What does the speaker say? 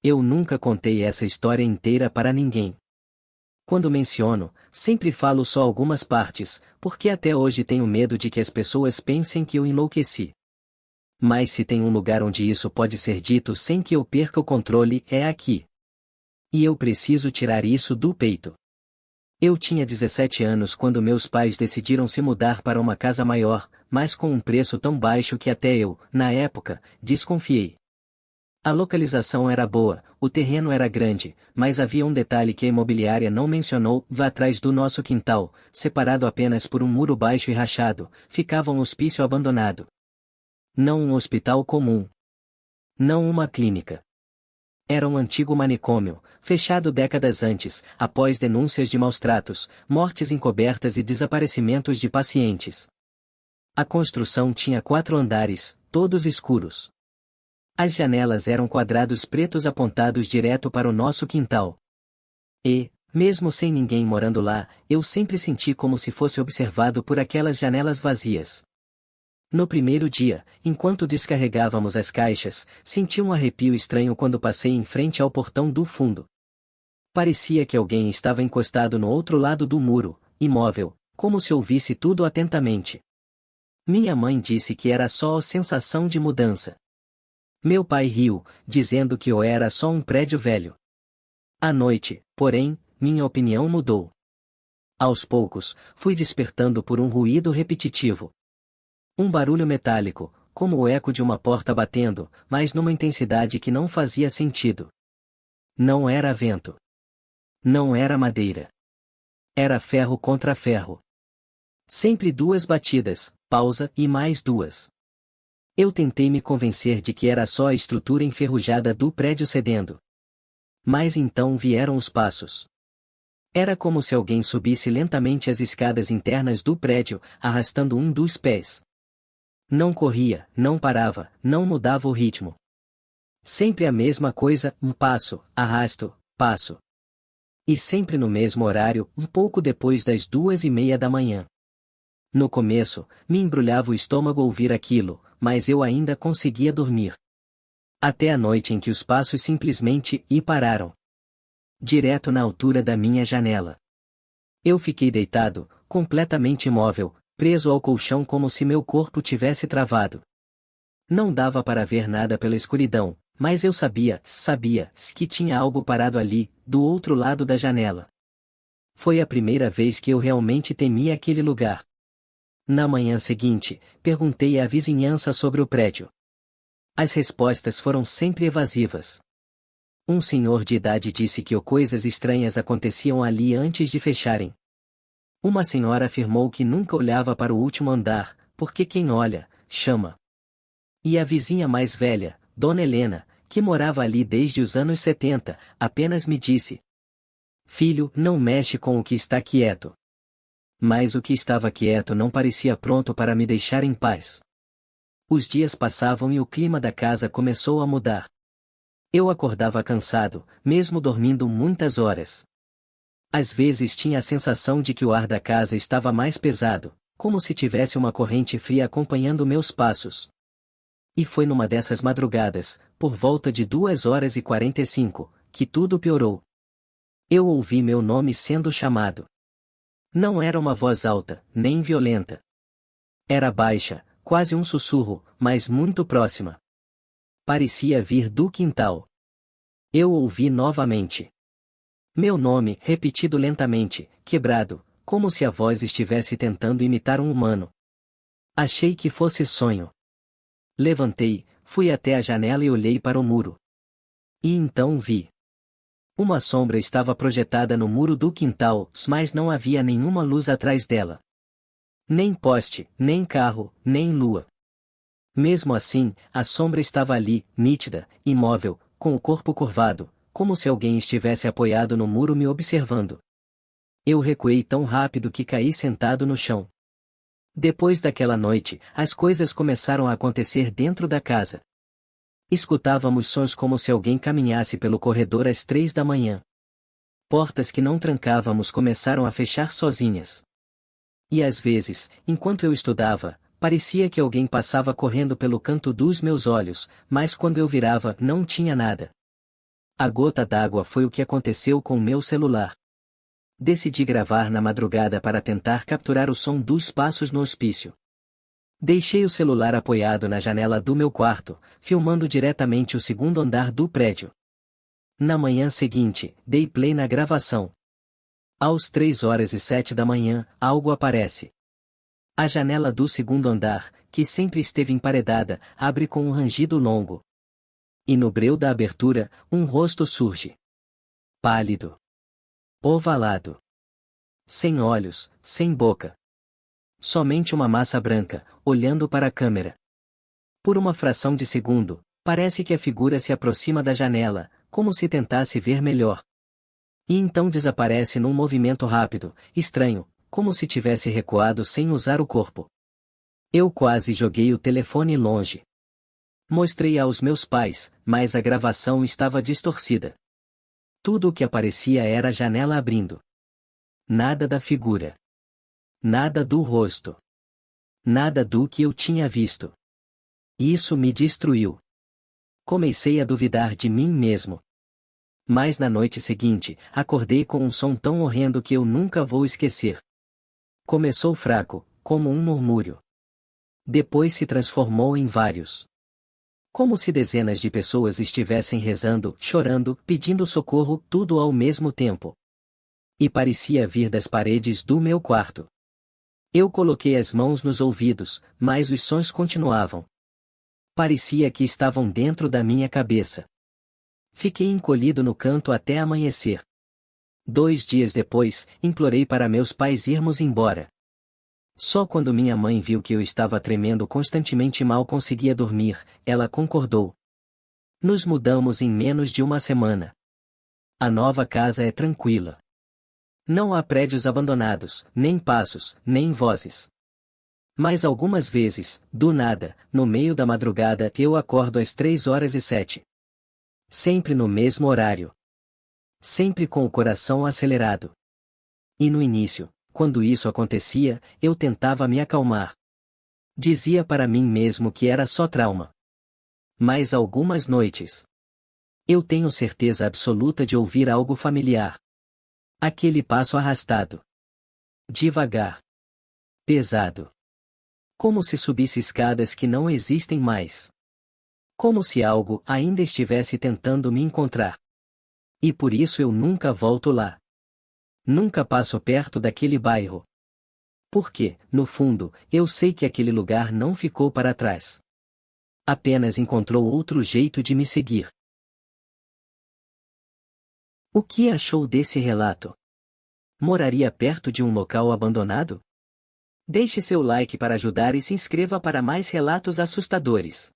Eu nunca contei essa história inteira para ninguém. Quando menciono, sempre falo só algumas partes, porque até hoje tenho medo de que as pessoas pensem que eu enlouqueci. Mas se tem um lugar onde isso pode ser dito sem que eu perca o controle, é aqui. E eu preciso tirar isso do peito. Eu tinha 17 anos quando meus pais decidiram se mudar para uma casa maior, mas com um preço tão baixo que até eu, na época, desconfiei. A localização era boa, o terreno era grande, mas havia um detalhe que a imobiliária não mencionou: vá atrás do nosso quintal, separado apenas por um muro baixo e rachado, ficava um hospício abandonado. Não um hospital comum. Não uma clínica. Era um antigo manicômio, fechado décadas antes, após denúncias de maus-tratos, mortes encobertas e desaparecimentos de pacientes. A construção tinha 4 andares, todos escuros. As janelas eram quadrados pretos apontados direto para o nosso quintal. E, mesmo sem ninguém morando lá, eu sempre senti como se fosse observado por aquelas janelas vazias. No primeiro dia, enquanto descarregávamos as caixas, senti um arrepio estranho quando passei em frente ao portão do fundo. Parecia que alguém estava encostado no outro lado do muro, imóvel, como se ouvisse tudo atentamente. Minha mãe disse que era só a sensação de mudança. Meu pai riu, dizendo que eu era só um prédio velho. À noite, porém, minha opinião mudou. Aos poucos, fui despertando por um ruído repetitivo. Um barulho metálico, como o eco de uma porta batendo, mas numa intensidade que não fazia sentido. Não era vento. Não era madeira. Era ferro contra ferro. Sempre 2 batidas, pausa e mais 2. Eu tentei me convencer de que era só a estrutura enferrujada do prédio cedendo. Mas então vieram os passos. Era como se alguém subisse lentamente as escadas internas do prédio, arrastando um dos pés. Não corria, não parava, não mudava o ritmo. Sempre a mesma coisa: um passo, arrasto, passo. E sempre no mesmo horário, um pouco depois das 2:30 da manhã. No começo, me embrulhava o estômago ouvir aquilo, mas eu ainda conseguia dormir. Até a noite em que os passos simplesmente pararam. Direto na altura da minha janela. Eu fiquei deitado, completamente imóvel, preso ao colchão como se meu corpo tivesse travado. Não dava para ver nada pela escuridão, mas eu sabia que tinha algo parado ali, do outro lado da janela. Foi a primeira vez que eu realmente temia aquele lugar. Na manhã seguinte, perguntei à vizinhança sobre o prédio. As respostas foram sempre evasivas. Um senhor de idade disse que coisas estranhas aconteciam ali antes de fecharem. Uma senhora afirmou que nunca olhava para o último andar, porque quem olha, chama. E a vizinha mais velha, Dona Helena, que morava ali desde os anos 70, apenas me disse: "Filho, não mexe com o que está quieto." Mas o que estava quieto não parecia pronto para me deixar em paz. Os dias passavam e o clima da casa começou a mudar. Eu acordava cansado, mesmo dormindo muitas horas. Às vezes tinha a sensação de que o ar da casa estava mais pesado, como se tivesse uma corrente fria acompanhando meus passos. E foi numa dessas madrugadas, por volta de 2:45, que tudo piorou. Eu ouvi meu nome sendo chamado. Não era uma voz alta, nem violenta. Era baixa, quase um sussurro, mas muito próxima. Parecia vir do quintal. Eu ouvi novamente. Meu nome, repetido lentamente, quebrado, como se a voz estivesse tentando imitar um humano. Achei que fosse sonho. Levantei, fui até a janela e olhei para o muro. E então vi. Uma sombra estava projetada no muro do quintal, mas não havia nenhuma luz atrás dela. Nem poste, nem carro, nem lua. Mesmo assim, a sombra estava ali, nítida, imóvel, com o corpo curvado, como se alguém estivesse apoiado no muro me observando. Eu recuei tão rápido que caí sentado no chão. Depois daquela noite, as coisas começaram a acontecer dentro da casa. Escutávamos sons como se alguém caminhasse pelo corredor às 3 da manhã. Portas que não trancávamos começaram a fechar sozinhas. E às vezes, enquanto eu estudava, parecia que alguém passava correndo pelo canto dos meus olhos, mas quando eu virava, não tinha nada. A gota d'água foi o que aconteceu com meu celular. Decidi gravar na madrugada para tentar capturar o som dos passos no hospício. Deixei o celular apoiado na janela do meu quarto, filmando diretamente o segundo andar do prédio. Na manhã seguinte, dei play na gravação. Às 3h07 da manhã, algo aparece. A janela do segundo andar, que sempre esteve emparedada, abre com um rangido longo. E no breu da abertura, um rosto surge. Pálido. Ovalado. Sem olhos, sem boca. Somente uma massa branca, olhando para a câmera. Por uma fração de segundo, parece que a figura se aproxima da janela, como se tentasse ver melhor. E então desaparece num movimento rápido, estranho, como se tivesse recuado sem usar o corpo. Eu quase joguei o telefone longe. Mostrei aos meus pais, mas a gravação estava distorcida. Tudo o que aparecia era a janela abrindo. Nada da figura. Nada do rosto. Nada do que eu tinha visto. Isso me destruiu. Comecei a duvidar de mim mesmo. Mas na noite seguinte, acordei com um som tão horrendo que eu nunca vou esquecer. Começou fraco, como um murmúrio. Depois se transformou em vários. Como se dezenas de pessoas estivessem rezando, chorando, pedindo socorro, tudo ao mesmo tempo. E parecia vir das paredes do meu quarto. Eu coloquei as mãos nos ouvidos, mas os sons continuavam. Parecia que estavam dentro da minha cabeça. Fiquei encolhido no canto até amanhecer. 2 dias depois, implorei para meus pais irmos embora. Só quando minha mãe viu que eu estava tremendo constantemente e mal conseguia dormir, ela concordou. Nos mudamos em menos de uma semana. A nova casa é tranquila. Não há prédios abandonados, nem passos, nem vozes. Mas algumas vezes, do nada, no meio da madrugada, eu acordo às 3h07. Sempre no mesmo horário. Sempre com o coração acelerado. E no início, quando isso acontecia, eu tentava me acalmar. Dizia para mim mesmo que era só trauma. Mas algumas noites, eu tenho certeza absoluta de ouvir algo familiar. Aquele passo arrastado. Devagar. Pesado. Como se subisse escadas que não existem mais. Como se algo ainda estivesse tentando me encontrar. E por isso eu nunca volto lá. Nunca passo perto daquele bairro. Porque, no fundo, eu sei que aquele lugar não ficou para trás. Apenas encontrou outro jeito de me seguir. O que achou desse relato? Moraria perto de um local abandonado? Deixe seu like para ajudar e se inscreva para mais relatos assustadores.